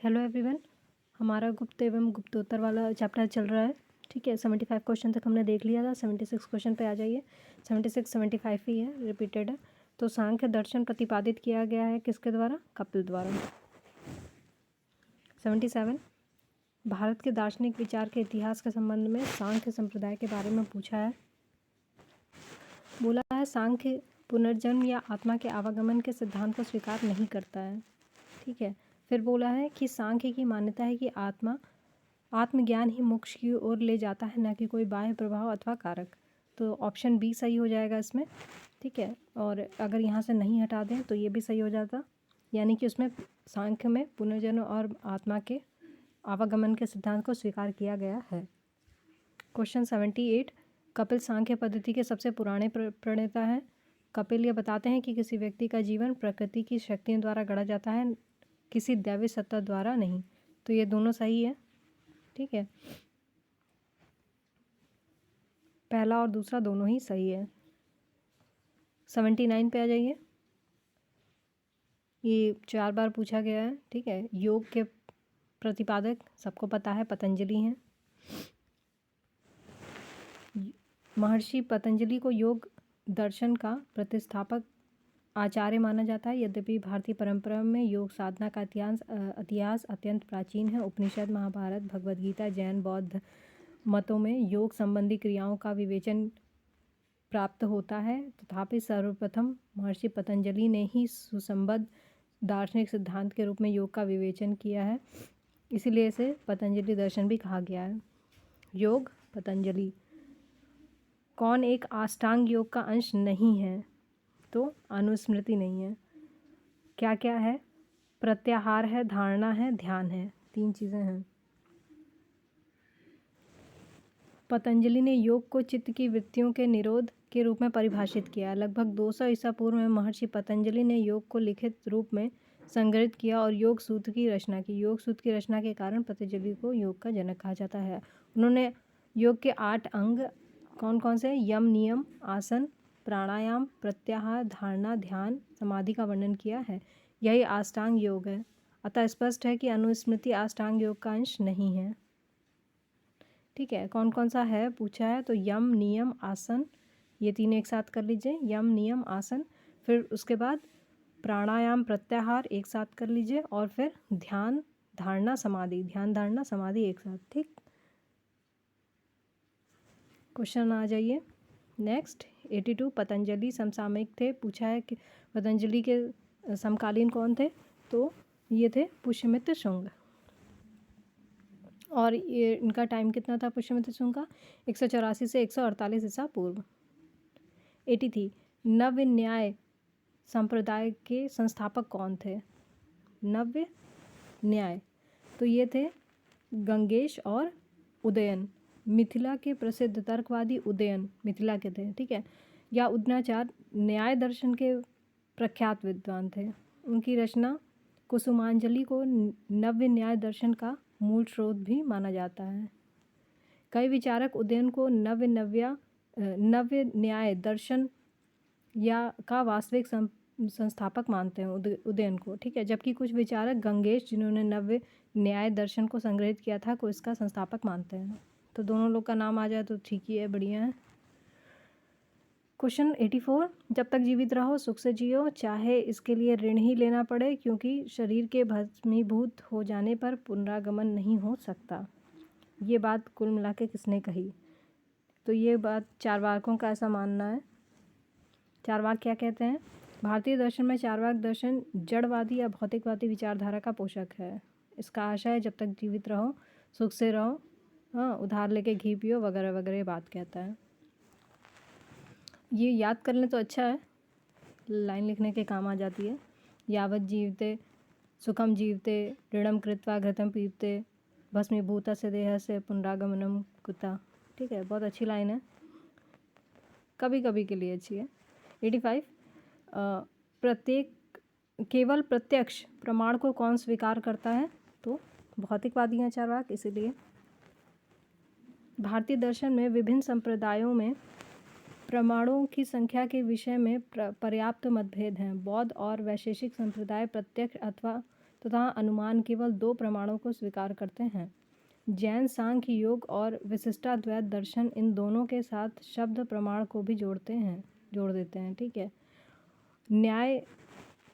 Hello everyone. हमारा गुप्त एवं गुप्तोत्तर वाला चैप्टर चल रहा है। ठीक है, 75 क्वेश्चन तक हमने देख लिया था। 76 क्वेश्चन पे आ जाइए। 76 75 ही है, रिपीटेड है। तो सांख्य दर्शन प्रतिपादित किया गया है किसके द्वारा? कपिल द्वारा। 77 भारत के दार्शनिक विचार के इतिहास के संबंध में सांख्य संप्रदाय के बारे में पूछा है। बोला है सांख्य पुनर्जन्म या आत्मा के आवागमन के सिद्धांत को स्वीकार नहीं करता है। ठीक है, फिर बोला है कि सांख्य की मान्यता है कि आत्मज्ञान ही मोक्ष की ओर ले जाता है, न कि कोई बाह्य प्रभाव अथवा कारक। तो ऑप्शन बी सही हो जाएगा इसमें। ठीक है, और अगर यहाँ से नहीं हटा दें तो ये भी सही हो जाता, यानी कि उसमें सांख्य में पुनर्जन्म और आत्मा के आवागमन के सिद्धांत को स्वीकार किया गया है। क्वेश्चन 78 कपिल सांख्य पद्धति के सबसे पुराने प्रणेता हैं। कपिल ये बताते हैं कि किसी व्यक्ति का जीवन प्रकृति की शक्तियों द्वारा गढ़ा जाता है, किसी दैवी सत्ता द्वारा नहीं। तो ये दोनों सही है। ठीक है, पहला और दूसरा दोनों ही सही है। 79 पे आ जाइए। ये 4 बार पूछा गया है। ठीक है, योग के प्रतिपादक सबको पता है पतंजलि हैं। महर्षि पतंजलि को योग दर्शन का प्रतिस्थापक आचार्य माना जाता है। यद्यपि भारतीय परंपरा में योग साधना का इतिहास अत्यंत प्राचीन है। उपनिषद, महाभारत, भगवद गीता, जैन, बौद्ध मतों में योग संबंधी क्रियाओं का विवेचन प्राप्त होता है। तथापि सर्वप्रथम महर्षि पतंजलि ने ही सुसंबद्ध दार्शनिक सिद्धांत के रूप में योग का विवेचन किया है, इसीलिए इसे पतंजलि दर्शन भी कहा गया है। योग पतंजलि। कौन एक अष्टांग योग का अंश नहीं है? तो अनुस्मृति नहीं है। क्या क्या है? प्रत्याहार है, धारणा है, ध्यान है। 3 चीज़ें हैं। पतंजलि ने योग को चित्त की वृत्तियों के निरोध के रूप में परिभाषित किया। लगभग 200 ईसा पूर्व में महर्षि पतंजलि ने योग को लिखित रूप में संग्रहित किया और योग सूत्र की रचना की। योग सूत्र की रचना के कारण पतंजलि को योग का जनक कहा जाता है। उन्होंने योग के 8 अंग कौन कौन से? यम, नियम, आसन, प्राणायाम, प्रत्याहार, धारणा, ध्यान, समाधि का वर्णन किया है। यही अष्टांग योग है। अतः स्पष्ट है कि अनुस्मृति अष्टांग योग का अंश नहीं है। ठीक है, कौन कौन सा है पूछा है, तो यम, नियम, आसन, ये 3 एक साथ कर लीजिए। यम, नियम, आसन, फिर उसके बाद प्राणायाम, प्रत्याहार एक साथ कर लीजिए, और फिर ध्यान, धारणा, समाधि। ध्यान, धारणा, समाधि एक साथ। ठीक, क्वेश्चन आ जाइए नेक्स्ट। 82 पतंजलि समसामयिक थे। पूछा है कि पतंजलि के समकालीन कौन थे, तो ये थे पुष्यमित्र शुंग। और ये इनका टाइम कितना था पुष्यमित्र शुंग का? 184 से 148 ईसा पूर्व। 83 नव्य न्याय संप्रदाय के संस्थापक कौन थे? नव्य न्याय, तो ये थे गंगेश और उदयन। मिथिला के प्रसिद्ध तर्कवादी उदयन मिथिला के थे। ठीक है, या उदयनाचार्य न्याय दर्शन के प्रख्यात विद्वान थे। उनकी रचना कुसुमांजलि को नव्य न्याय दर्शन का मूल स्रोत भी माना जाता है। कई विचारक उदयन को नव्य न्याय दर्शन या का वास्तविक संस्थापक मानते हैं उदयन को। ठीक है, जबकि कुछ विचारक गंगेश, जिन्होंने नव्य न्याय दर्शन को संग्रहित किया था, को इसका संस्थापक मानते हैं। तो दोनों लोग का नाम आ जाए तो ठीक ही है, बढ़िया है। क्वेश्चन 84 जब तक जीवित रहो सुख से जियो, चाहे इसके लिए ऋण ही लेना पड़े, क्योंकि शरीर के भस्मीभूत हो जाने पर पुनरागमन नहीं हो सकता। ये बात कुल मिला के किसने कही? तो ये बात चारवाकों का ऐसा मानना है। चारवाक क्या कहते हैं? भारतीय दर्शन में चारवाक दर्शन जड़वादी या भौतिकवादी विचारधारा का पोषक है। इसका आशय है जब तक जीवित रहो सुख से रहो, हाँ, उधार लेके घी पियो, वगैरह वगैरह बात कहता है। ये याद कर लें तो अच्छा है, लाइन लिखने के काम आ जाती है। यावत जीवते सुखम जीवते ऋणम कृत्वा घृतम पीवते भस्मीभूत से देह से पुनरागमनम कुता। ठीक है, बहुत अच्छी लाइन है, कभी कभी के लिए अच्छी है। 85 केवल प्रत्यक्ष प्रमाण को कौन स्वीकार करता है? तो भौतिकवादी हैं चारवाक, इसीलिए। भारतीय दर्शन में विभिन्न संप्रदायों में प्रमाणों की संख्या के विषय में पर्याप्त मतभेद हैं। बौद्ध और वैशेषिक संप्रदाय प्रत्यक्ष अथवा तथा अनुमान केवल 2 प्रमाणों को स्वीकार करते हैं। जैन सांख्य योग और विशिष्टाद्वैत दर्शन इन दोनों के साथ शब्द प्रमाण को भी जोड़ देते हैं। ठीक है। न्याय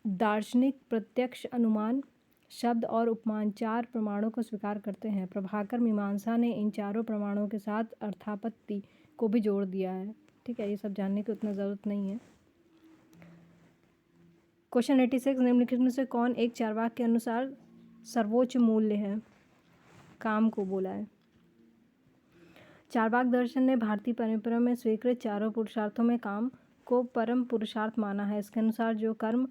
दार्शनिक प्रत्यक्ष अनुमान शब्द और उपमान 4 प्रमाणों को स्वीकार करते हैं। प्रभाकर मीमांसा ने इन चारों प्रमाणों के साथ अर्थापत्ति को भी जोड़ दिया है। ठीक है, ये सब जानने की उतना ज़रूरत नहीं है। क्वेश्चन 86, निम्नलिखित में से कौन एक चार्वाक के अनुसार सर्वोच्च मूल्य है? काम को बोला है। चार्वाक दर्शन ने भारतीय परंपरा में स्वीकृत चारों पुरुषार्थों में काम को परम पुरुषार्थ माना है। इसके अनुसार जो कर्म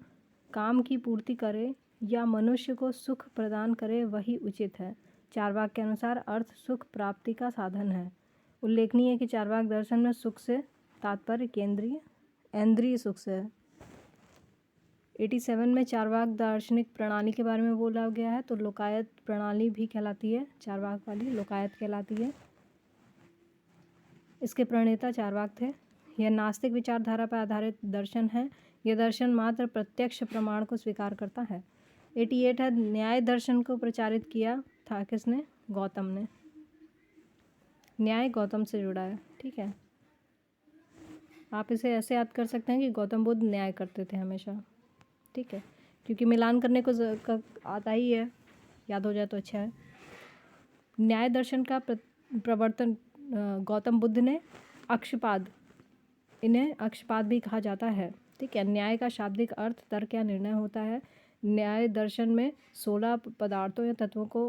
काम की पूर्ति करे या मनुष्य को सुख प्रदान करे वही उचित है। चार्वाक के अनुसार अर्थ सुख प्राप्ति का साधन है। उल्लेखनीय है कि चार्वाक दर्शन में सुख से तात्पर्य इंद्रिय सुख से है। 87 में चार्वाक दार्शनिक प्रणाली के बारे में बोला गया है, तो लोकायत प्रणाली भी कहलाती है, चार्वाक वाली लोकायत कहलाती है। इसके प्रणेता चार्वाक थे। यह नास्तिक विचारधारा पर आधारित दर्शन है। यह दर्शन मात्र प्रत्यक्ष प्रमाण को स्वीकार करता है। 88 है, न्याय दर्शन को प्रचारित किया था किसने? गौतम ने। न्याय गौतम से जुड़ा है। ठीक है, आप इसे ऐसे याद कर सकते हैं कि गौतम बुद्ध न्याय करते थे हमेशा। ठीक है, क्योंकि मिलान करने को आता ही है, याद हो जाए तो अच्छा है। न्याय दर्शन का प्रवर्तन गौतम बुद्ध ने अक्षपाद, इन्हें अक्षपाद भी कहा जाता है। ठीक है, न्याय का शाब्दिक अर्थ तर्क या निर्णय होता है। न्याय दर्शन में 16 पदार्थों या तत्वों को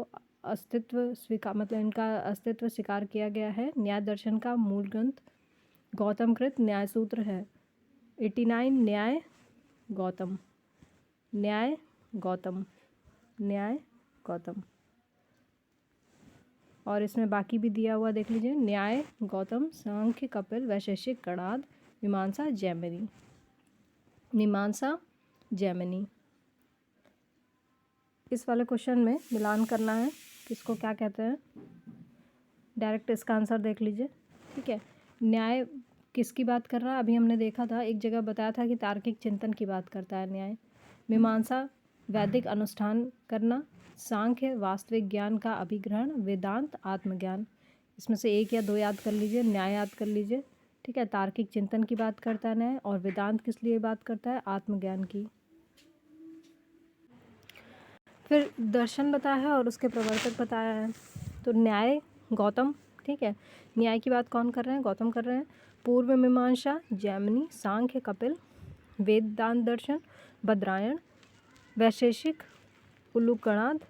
इनका अस्तित्व स्वीकार किया गया है। न्याय दर्शन का मूल ग्रंथ गौतम कृत न्याय सूत्र है। 89 न्याय गौतम, न्याय गौतम, न्याय गौतम। और इसमें बाकी भी दिया हुआ देख लीजिए। न्याय गौतम, सांख्य कपिल, वैशेषिक कणाद, मीमांसा जैमिनी, मीमांसा जैमिनी। इस वाले क्वेश्चन में मिलान करना है, किसको क्या कहते हैं, डायरेक्ट इसका आंसर देख लीजिए। ठीक है, न्याय किसकी बात कर रहा है? अभी हमने देखा था, एक जगह बताया था कि तार्किक चिंतन की बात करता है न्याय। मीमांसा वैदिक अनुष्ठान करना, सांख्य वास्तविक ज्ञान का अभिग्रहण, वेदांत आत्मज्ञान। इसमें से एक या दो याद कर लीजिए, न्याय याद कर लीजिए। ठीक है, तार्किक चिंतन की बात करता है न्याय, और वेदांत किस लिए बात करता है? आत्मज्ञान की। फिर दर्शन बताया है और उसके प्रवर्तक बताया है। तो न्याय गौतम, ठीक है, न्याय की बात कौन कर रहे हैं? गौतम कर रहे हैं। पूर्व मीमांसा जैमिनी, सांख्य कपिल, वेदांत दर्शन बद्रायण, वैशेषिक उल्लूकणाद,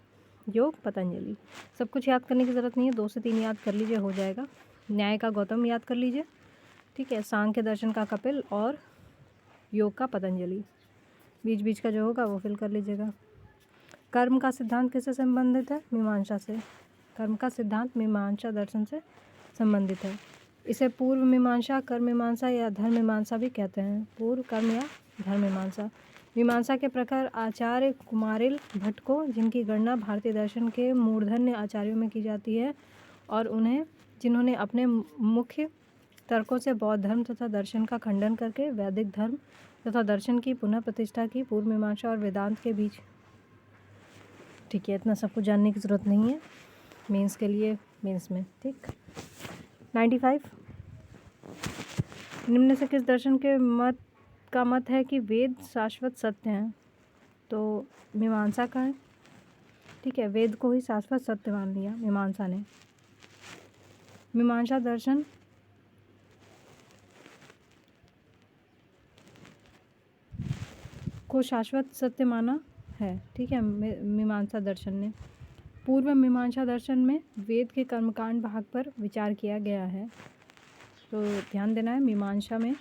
योग पतंजलि। सब कुछ याद करने की ज़रूरत नहीं है, 2 से 3 याद कर लीजिए, हो जाएगा। न्याय का गौतम याद कर लीजिए। ठीक है, सांख्य दर्शन का कपिल और योग का पतंजलि। बीच बीच का जो होगा वो फिल कर लीजिएगा। कर्म का सिद्धांत किससे संबंधित है? मीमांसा से। कर्म का सिद्धांत मीमांसा दर्शन से संबंधित है। इसे पूर्व मीमांसा, कर्म मीमांसा या धर्म मीमांसा भी कहते हैं। पूर्व, कर्म या धर्म मीमांसा। मीमांसा के प्रकार आचार्य कुमारिल भट्ट को, जिनकी गणना भारतीय दर्शन के मूर्धन्य आचार्यों में की जाती है, और उन्हें जिन्होंने अपने मुख्य तर्कों से बौद्ध धर्म तथा दर्शन का खंडन करके वैदिक धर्म तथा दर्शन की पुनः प्रतिष्ठा की। पूर्व मीमांसा और वेदांत के बीच। ठीक है, इतना सब कुछ जानने की ज़रूरत नहीं है मेंस के लिए, मेंस में। ठीक, 95 निम्न से किस दर्शन के मत है कि वेद शाश्वत सत्य हैं? तो मीमांसा का है। ठीक है, वेद को ही शाश्वत सत्य मान लिया मीमांसा ने। मीमांसा दर्शन को शाश्वत सत्य माना है। ठीक है, मीमांसा दर्शन ने। पूर्व मीमांसा दर्शन में वेद के कर्मकांड भाग पर विचार किया गया है। तो ध्यान देना है, मीमांसा में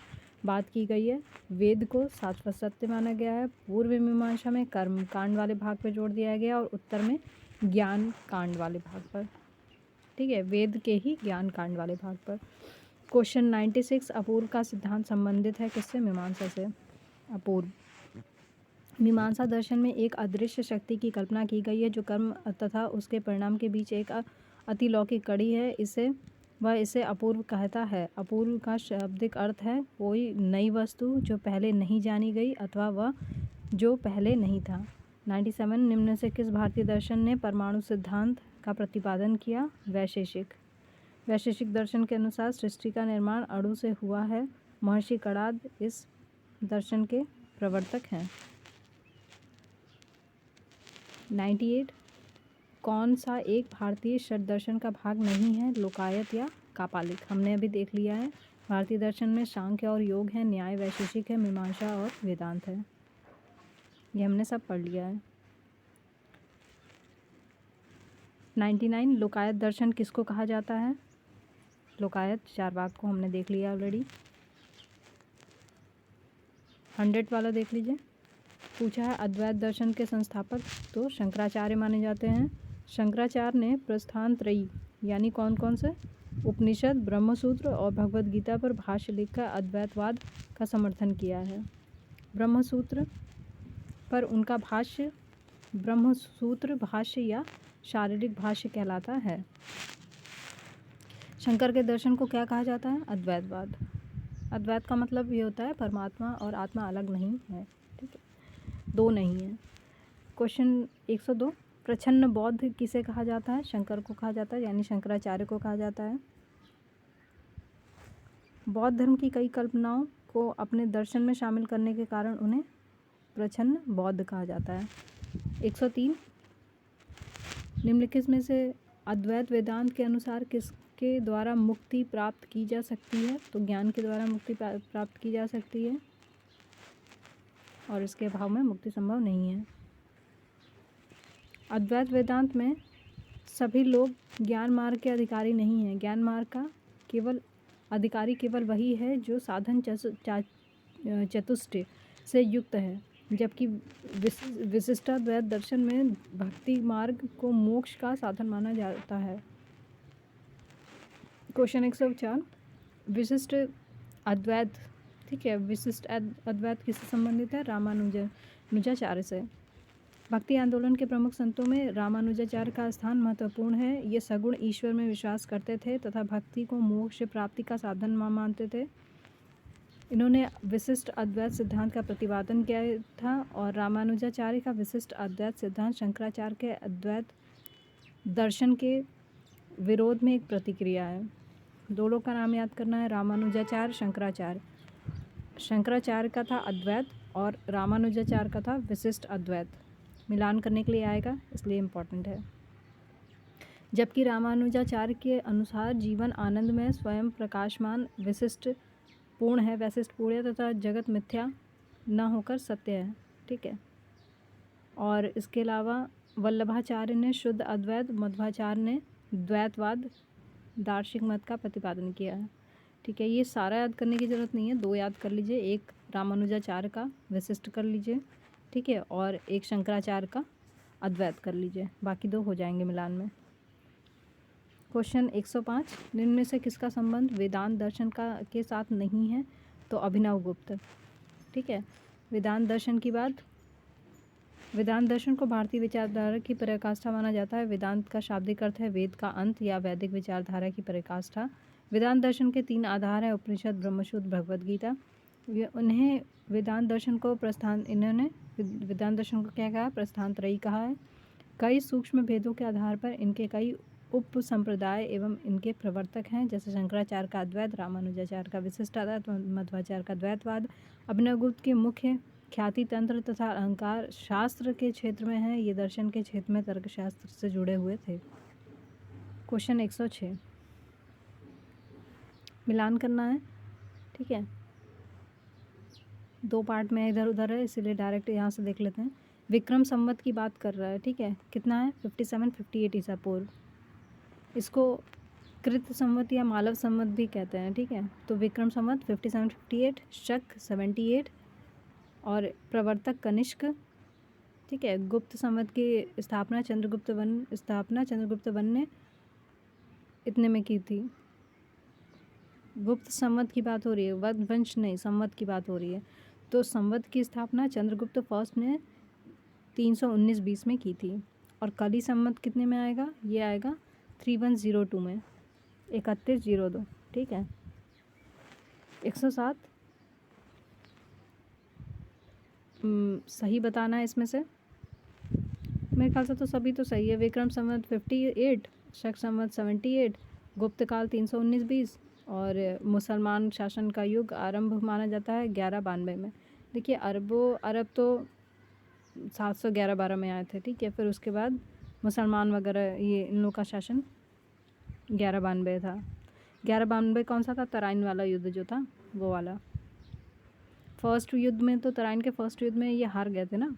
बात की गई है, वेद को शाश्वत सत्य माना गया है। पूर्व मीमांसा में कर्म कांड वाले भाग पर जोर दिया गया, और उत्तर में ज्ञान कांड वाले भाग पर। ठीक है, वेद के ही ज्ञान कांड वाले भाग पर। क्वेश्चन 96 अपूर्व का सिद्धांत संबंधित है किससे? मीमांसा से। अपूर्व मीमांसा दर्शन में एक अदृश्य शक्ति की कल्पना की गई है जो कर्म तथा उसके परिणाम के बीच एक अतिलौकिक कड़ी है। इसे अपूर्व कहता है। अपूर्व का शाब्दिक अर्थ है कोई नई वस्तु जो पहले नहीं जानी गई, अथवा वह जो पहले नहीं था। 97 निम्न से किस भारतीय दर्शन ने परमाणु सिद्धांत का प्रतिपादन किया? वैशेषिक। वैशेषिक दर्शन के अनुसार सृष्टि का निर्माण अणु से हुआ है। महर्षि कणाद इस दर्शन के प्रवर्तक हैं। 98 कौन सा एक भारतीय षट दर्शन का भाग नहीं है? लोकायत या कापालिक। हमने अभी देख लिया है। भारतीय दर्शन में सांख्य और योग है, न्याय वैशेषिक है, मीमांसा और वेदांत है। ये हमने सब पढ़ लिया है। 99 लोकायत दर्शन किसको कहा जाता है? लोकायत चारवाक को हमने देख लिया ऑलरेडी। 100 वाला देख लीजिए। पूछा है अद्वैत दर्शन के संस्थापक तो शंकराचार्य माने जाते हैं। शंकराचार्य ने प्रस्थान त्रयी यानी कौन कौन से? उपनिषद, ब्रह्मसूत्र और भगवद गीता पर भाष्य लिखकर अद्वैतवाद का समर्थन किया है। ब्रह्मसूत्र पर उनका भाष्य ब्रह्मसूत्र भाष्य या शारीरिक भाष्य कहलाता है। शंकर के दर्शन को क्या कहा जाता है? अद्वैतवाद। अद्वैत का मतलब ये होता है परमात्मा और आत्मा अलग नहीं है, ठीक है, दो नहीं है। क्वेश्चन 102 प्रच्छन्न बौद्ध किसे कहा जाता है? शंकर को कहा जाता है, यानी शंकराचार्य को कहा जाता है। बौद्ध धर्म की कई कल्पनाओं को अपने दर्शन में शामिल करने के कारण उन्हें प्रच्छन्न बौद्ध कहा जाता है। 103 निम्नलिखित में से अद्वैत वेदांत के अनुसार किसके द्वारा मुक्ति प्राप्त की जा सकती है? तो ज्ञान के द्वारा मुक्ति प्राप्त की जा सकती है और इसके अभाव में मुक्ति संभव नहीं है। अद्वैत वेदांत में सभी लोग ज्ञान मार्ग के अधिकारी नहीं हैं। ज्ञान मार्ग का केवल अधिकारी केवल वही है जो साधन चतुष्टय से युक्त है, जबकि विशिष्टाद्वैत दर्शन में भक्ति मार्ग को मोक्ष का साधन माना जाता है। क्वेश्चन 104 विशिष्ट अद्वैत, ठीक है, विशिष्ट अद्वैत किससे संबंधित है? रामानुजाचार्य से। भक्ति आंदोलन के प्रमुख संतों में रामानुजाचार्य का स्थान महत्वपूर्ण है। ये सगुण ईश्वर में विश्वास करते थे तथा भक्ति को मोक्ष प्राप्ति का साधन मानते थे। इन्होंने विशिष्ट अद्वैत सिद्धांत का प्रतिपादन किया था और रामानुजाचार्य का विशिष्ट अद्वैत सिद्धांत शंकराचार्य के अद्वैत दर्शन के विरोध में एक प्रतिक्रिया है। दोनों का नाम याद करना है, रामानुजाचार्य, शंकराचार्य। शंकराचार्य का था अद्वैत और रामानुजाचार्य का था विशिष्ट अद्वैत। मिलान करने के लिए आएगा, इसलिए इम्पोर्टेंट है। जबकि रामानुजाचार्य के अनुसार जीवन आनंद में स्वयं प्रकाशमान विशिष्ट पूर्ण है, वैशिष्ट पूर्ण है तथा जगत मिथ्या न होकर सत्य है, ठीक है। और इसके अलावा वल्लभाचार्य ने शुद्ध अद्वैत, मध्वाचार्य ने द्वैतवाद दार्शनिक मत का प्रतिपादन किया है, ठीक है। ये सारा याद करने की ज़रूरत नहीं है, दो याद कर लीजिए, एक रामानुजाचार्य का विशिष्ट कर लीजिए, ठीक है, और एक शंकराचार्य का अद्वैत कर लीजिए, बाकी दो हो जाएंगे मिलान में। क्वेश्चन 105 निम्न में से किसका संबंध वेदांत दर्शन के साथ नहीं है? तो अभिनव गुप्त, ठीक है। वेदांत दर्शन की बात, वेदांत दर्शन को भारतीय विचारधारा की पराकाष्ठा माना जाता है। वेदांत का शाब्दिक अर्थ है वेद का अंत या वैदिक विचारधारा की पराकाष्ठा। वेदांत दर्शन के 3 आधार हैं, उपनिषद, ब्रह्मसूत्र, भगवद गीता। इन्होंने वेदांत दर्शन को क्या कहा? प्रस्थान त्रयी कहा है। कई सूक्ष्म भेदों के आधार पर इनके कई उप संप्रदाय एवं इनके प्रवर्तक हैं, जैसे शंकराचार्य का अद्वैत, रामानुजाचार्य का विशिष्टाद्वैत, मध्वाचार्य का द्वैतवाद। अभिनवगुप्त की मुख्य ख्याति तंत्र तथा अहंकार शास्त्र के क्षेत्र में है। ये दर्शन के क्षेत्र में तर्कशास्त्र से जुड़े हुए थे। क्वेश्चन 106 मिलान करना है, ठीक है। 2 पार्ट में इधर उधर है, इसीलिए डायरेक्ट यहाँ से देख लेते हैं। विक्रम संवत की बात कर रहा है, ठीक है। कितना है? 5758 ईसा पूर्व। इसको कृत संवत या मालव संवत भी कहते हैं, ठीक है। तो विक्रम संवत 5758, शक 78 और प्रवर्तक कनिष्क, ठीक है। गुप्त संवत की स्थापना चंद्रगुप्त वन ने इतने में की थी। गुप्त संवत की बात हो रही है, वंश नहीं, संवत की बात हो रही है। तो संवत की स्थापना चंद्रगुप्त फर्स्ट ने 319-20 में की थी। और कली संवत कितने में आएगा? ये आएगा 3102 में, 3102, ठीक है। 107 सही बताना है इसमें से। मेरे ख्याल से तो सभी तो सही है। विक्रम संवत 58, शक संवत 78, गुप्त काल 319-20 और मुसलमान शासन का युग आरंभ माना जाता है 1192 में। देखिए अरब तो 711-12 में आए थे, ठीक है। फिर उसके बाद मुसलमान वगैरह ये इन लोग का शासन 1192 था। 1192 कौन सा था? तराइन वाला युद्ध जो था वो वाला। फर्स्ट युद्ध में तो तराइन के फर्स्ट युद्ध में ये हार गए थे ना,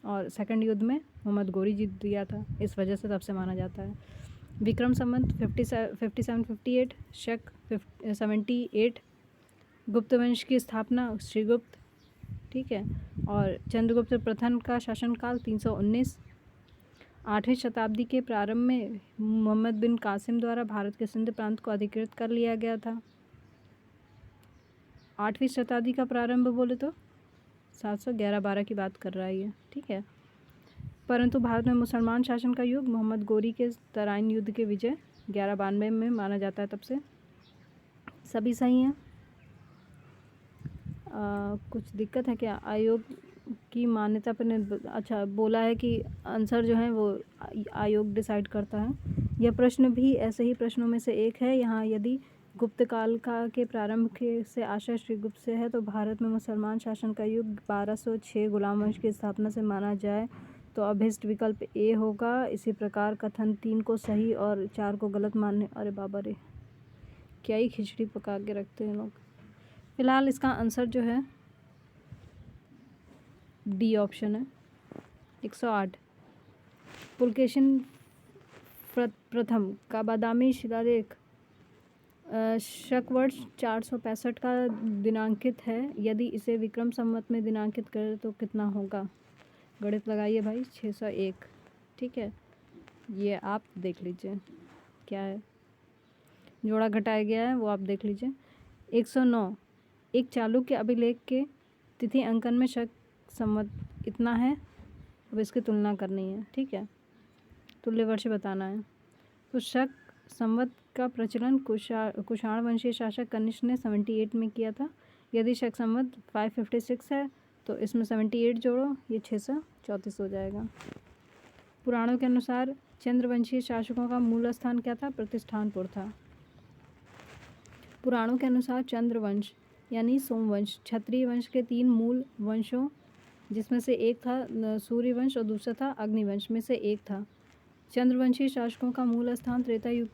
और सेकंड युद्ध में मोहम्मद गोरी जीत दिया था, इस वजह से तब से माना जाता है। विक्रम संवत 57-58, शक 78, गुप्त वंश की स्थापना श्रीगुप्त, ठीक है। और चंद्रगुप्त प्रथम का शासनकाल 319। 8वीं शताब्दी के प्रारंभ में मोहम्मद बिन कासिम द्वारा भारत के सिंध प्रांत को अधिकृत कर लिया गया था। 8वीं शताब्दी का प्रारंभ बोले तो 711-12 की बात कर रहा है ये, ठीक है। परंतु भारत में मुसलमान शासन का युग मोहम्मद गोरी के तराइन युद्ध के विजय 1192 में माना जाता है, तब से सभी सही हैं। कुछ दिक्कत है क्या? आयोग की मान्यता पर अच्छा बोला है कि आंसर जो है वो आयोग डिसाइड करता है। यह प्रश्न भी ऐसे ही प्रश्नों में से एक है। यहाँ यदि गुप्त काल का के प्रारंभ के से आशय श्रीगुप्त से है तो भारत में मुसलमान शासन का युग 1206 गुलाम वंश की स्थापना से माना जाए तो अभिष्ट विकल्प ए होगा। इसी प्रकार कथन 3 को सही और 4 को गलत मानने, अरे बाबा रे क्या ही खिचड़ी पका के रखते हैं लोग। फिलहाल इसका आंसर जो है डी ऑप्शन है। 108 पुलकेशिन प्रथम का बादामी शिलालेख शक वर्ष 465 का दिनांकित है। यदि इसे विक्रम संवत में दिनांकित करें तो कितना होगा? गणित लगाइए भाई। 601, ठीक है। ये आप देख लीजिए क्या है, जोड़ा घटाया गया है वो आप देख लीजिए। 109 एक चालुक्य अभिलेख के तिथि अंकन में शक संवत इतना है। अब इसकी तुलना करनी है, ठीक है। तुल्य वर्ष बताना है। तो शक संवत का प्रचलन कुषाण वंशीय शासक कनिष्क ने 78 में किया था। यदि शक संवत 556 है तो इसमें 78 जोड़ो, ये 634 हो जाएगा। पुराणों के अनुसार चंद्रवंशीय शासकों का मूल स्थान क्या था? प्रतिष्ठानपुर था। पुराणों के अनुसार चंद्रवंश यानी सोमवंश क्षत्रिय वंश के 3 मूल वंशों जिसमें से एक था सूर्यवंश और दूसरा था अग्निवंश में से एक था। चंद्रवंशी शासकों का मूल स्थान त्रेता युग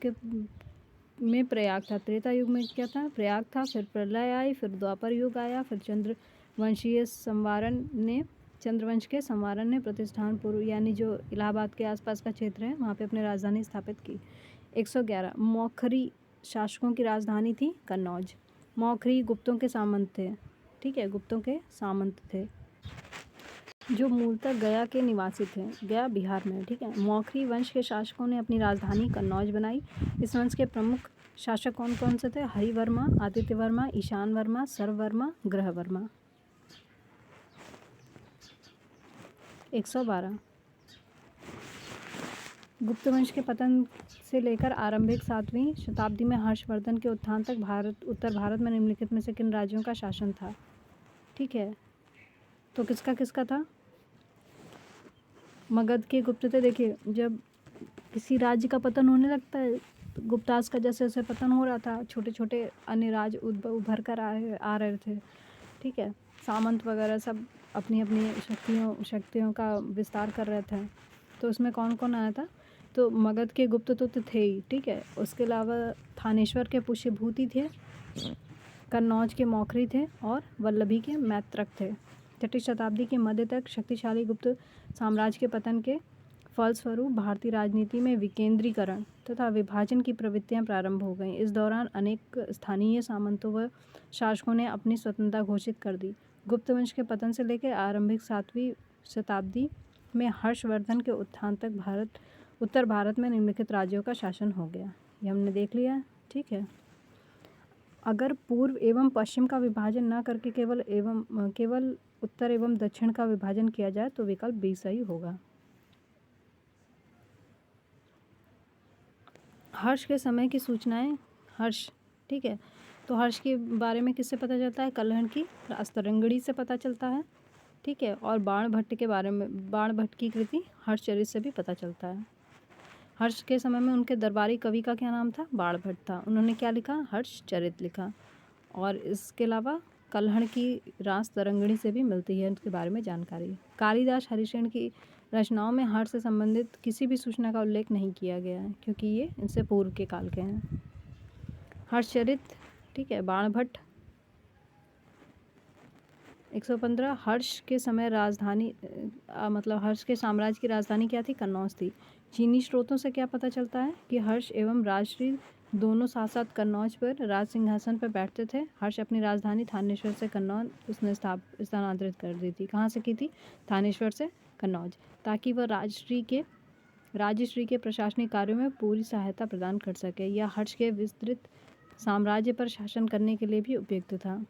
में प्रयाग था। त्रेता युग में क्या था? प्रयाग था। फिर प्रलय आई, फिर द्वापर युग आया, फिर चंद्रवंश के संवारण ने प्रतिष्ठानपुर यानी जो इलाहाबाद के आसपास का क्षेत्र है वहाँ पे अपनी राजधानी स्थापित की। 111 मौखरी शासकों की राजधानी थी कन्नौज। मौखरी गुप्तों के सामंत थे, ठीक है, गुप्तों के सामंत थे जो मूलतः गया के निवासी थे। गया बिहार में, ठीक है। मौखरी वंश के शासकों ने अपनी राजधानी कन्नौज बनाई। इस वंश के प्रमुख शासक कौन कौन से थे? हरिवर्मा, आदित्य वर्मा, ईशान वर्मा, सर्ववर्मा, ग्रहवर्मा। 112 गुप्त वंश के पतन से लेकर आरंभिक 7वीं शताब्दी में हर्षवर्धन के उत्थान तक उत्तर भारत में निम्नलिखित में से किन राज्यों का शासन था? ठीक है, तो किसका किसका था? मगध के गुप्त थे। देखिए जब किसी राज्य का पतन होने लगता है तो गुप्तास का जैसे जैसे पतन हो रहा था छोटे छोटे अन्य राज्य उभर कर आ रहे थे, ठीक है। सामंत वगैरह सब अपनी अपनी शक्तियों का विस्तार कर रहे थे। तो उसमें कौन कौन आया था? तो मगध के गुप्त तो थे ही, ठीक है। उसके अलावा थानेश्वर के पुष्यभूति थे, कन्नौज के मौखरी थे और वल्लभी के मैत्रक थे। 6वीं शताब्दी के मध्य तक शक्तिशाली गुप्त साम्राज्य के पतन के फलस्वरूप भारतीय राजनीति में विकेंद्रीकरण तथा विभाजन की प्रवृत्तियां प्रारंभ हो गईं। इस दौरान अनेक स्थानीय सामंतों व शासकों ने अपनी स्वतंत्रता घोषित कर दी। गुप्त वंश के पतन से लेकर आरंभिक 7वीं शताब्दी में हर्षवर्धन के उत्थान तक उत्तर भारत में निम्नलिखित राज्यों का शासन हो गया। ये हमने देख लिया, ठीक है। अगर पूर्व एवं पश्चिम का विभाजन न करके केवल उत्तर एवं दक्षिण का विभाजन किया जाए तो विकल्प बी सही होगा। हर्ष के समय की सूचनाएं। हर्ष, ठीक है। तो हर्ष के बारे में किससे पता चलता है? कल्हण की राजतरंगिणी से पता चलता है। ठीक है। और बाणभट्ट के बारे में, बाणभट्ट की कृति हर्षचरित से भी पता चलता है। हर्ष के समय में उनके दरबारी कवि का क्या नाम था? बाणभट्ट था। उन्होंने क्या लिखा? हर्षचरित लिखा। और इसके अलावा कल्हड़ की रास तरंगिणी से भी मिलती है इसके बारे में जानकारी। कालिदास हरिश्चंद्र की रचनाओं में हर्ष से संबंधित किसी भी सूचना का उल्लेख नहीं किया गया है, क्योंकि ये इनसे पूर्व के काल के हैं। हर्षचरित, ठीक है। बाणभट्ट। 115 हर्ष के समय राजधानी मतलब हर्ष के साम्राज्य की राजधानी क्या थी? कन्नौज थी। चीनी स्रोतों से क्या पता चलता है कि हर्ष एवं राजश्री दोनों साथ साथ कन्नौज पर राज सिंहासन पर बैठते थे। हर्ष अपनी राजधानी थानेश्वर से कन्नौज उसने स्थानांतरित कर दी थी। कहाँ से की थी? थानेश्वर से कन्नौज, ताकि वह राजश्री के प्रशासनिक कार्यों में पूरी सहायता प्रदान कर सके। यह हर्ष के विस्तृत साम्राज्य पर शासन करने के लिए भी उपयुक्त था।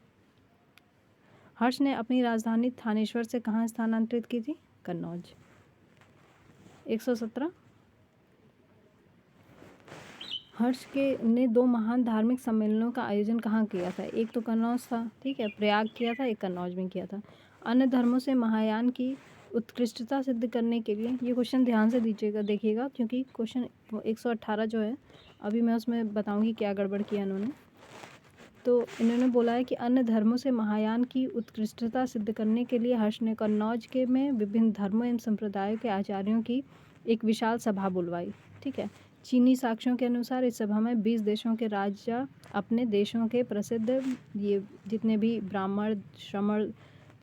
हर्ष ने अपनी राजधानी थानेश्वर से कहाँ स्थानांतरित की थी? कन्नौज। 117 हर्ष के ने 2 महान धार्मिक सम्मेलनों का आयोजन कहाँ किया था? एक तो कन्नौज था, ठीक है, प्रयाग किया था, एक कन्नौज में किया था। अन्य धर्मों से महायान की उत्कृष्टता सिद्ध करने के लिए, ये क्वेश्चन ध्यान से देखिएगा, क्योंकि क्वेश्चन 118 जो है अभी मैं उसमें बताऊंगी क्या गड़बड़ किया इन्होंने। तो इन्होंने बोला है कि अन्य धर्मों से महायान की उत्कृष्टता सिद्ध करने के लिए हर्ष ने कन्नौज के में विभिन्न धर्मों एवं संप्रदायों के आचार्यों की एक विशाल सभा बुलवाई, ठीक है। चीनी साक्ष्यों के अनुसार इस सभा में 20 देशों के राजा अपने देशों के प्रसिद्ध ये जितने भी ब्राह्मण, श्रमण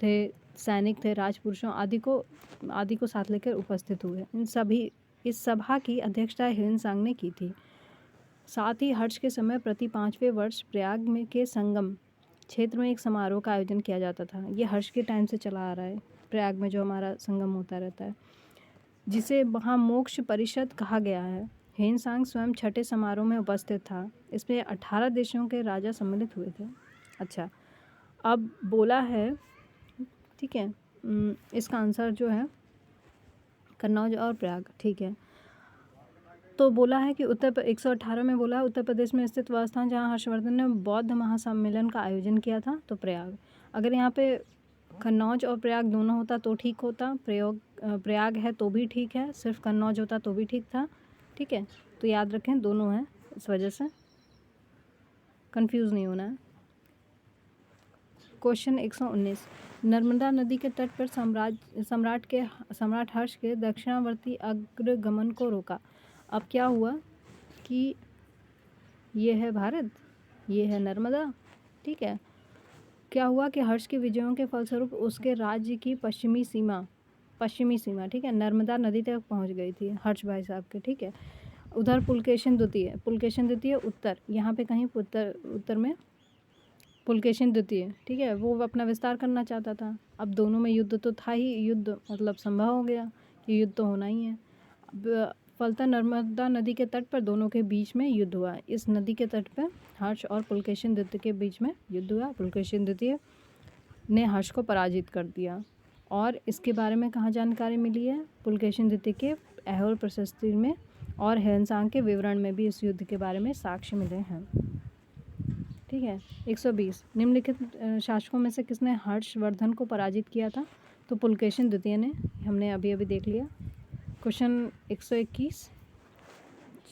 थे, सैनिक थे, राजपुरुषों आदि को साथ लेकर उपस्थित हुए। इस सभा की अध्यक्षता ह्वेन-सांग ने की थी। साथ ही हर्ष के समय प्रति 5वें वर्ष प्रयाग में के संगम क्षेत्र में एक समारोह का आयोजन किया जाता था। ये हर्ष के टाइम से चला आ रहा है, प्रयाग में जो हमारा संगम होता रहता है, जिसे वहाँ मोक्ष परिषद कहा गया है। ह्वेन-सांग स्वयं छठे समारोह में उपस्थित था। इसमें 18 देशों के राजा सम्मिलित हुए थे। अच्छा, अब बोला है, ठीक है, इसका आंसर जो है कन्नौज और प्रयाग, ठीक है। तो बोला है कि 118 में बोला है उत्तर प्रदेश में स्थित वह स्थान जहाँ हर्षवर्धन ने बौद्ध महासम्मेलन का आयोजन किया था, तो प्रयाग। अगर यहाँ पे कन्नौज और प्रयाग दोनों होता तो ठीक होता, प्रयाग है तो भी ठीक है, सिर्फ कन्नौज होता तो भी ठीक था, ठीक है। तो याद रखें दोनों हैं, इस वजह से कंफ्यूज नहीं होना है। क्वेश्चन 119 नर्मदा नदी के तट पर सम्राट हर्ष के दक्षिणावर्ती अग्रगमन को रोका। अब क्या हुआ कि ये है भारत, ये है नर्मदा, ठीक है। क्या हुआ कि हर्ष के विजयों के फलस्वरूप उसके राज्य की पश्चिमी सीमा, ठीक है, नर्मदा नदी तक पहुंच गई थी हर्ष भाई साहब के, ठीक है। उधर पुलकेशिन द्वितीय उत्तर, यहाँ पे कहीं उत्तर में पुलकेशिन द्वितीय, ठीक है, वो अपना विस्तार करना चाहता था। अब दोनों में युद्ध तो था ही, युद्ध मतलब संभव हो गया कि युद्ध तो होना ही है। अब फलतः नर्मदा नदी के तट पर दोनों के बीच में युद्ध हुआ। इस नदी के तट पर हर्ष और पुलकेशिन द्वितीय के बीच में युद्ध हुआ। पुलकेशिन द्वितीय ने हर्ष को पराजित कर दिया। और इसके बारे में कहाँ जानकारी मिली है? पुलकेशिन द्वितीय के ऐहोल प्रशस्ति में और ह्वेन-सांग के विवरण में भी इस युद्ध के बारे में साक्ष्य मिले हैं, ठीक है। 120 निम्नलिखित शासकों में से किसने हर्षवर्धन को पराजित किया था? तो पुलकेशिन द्वितीय ने, हमने अभी देख लिया। क्वेश्चन 121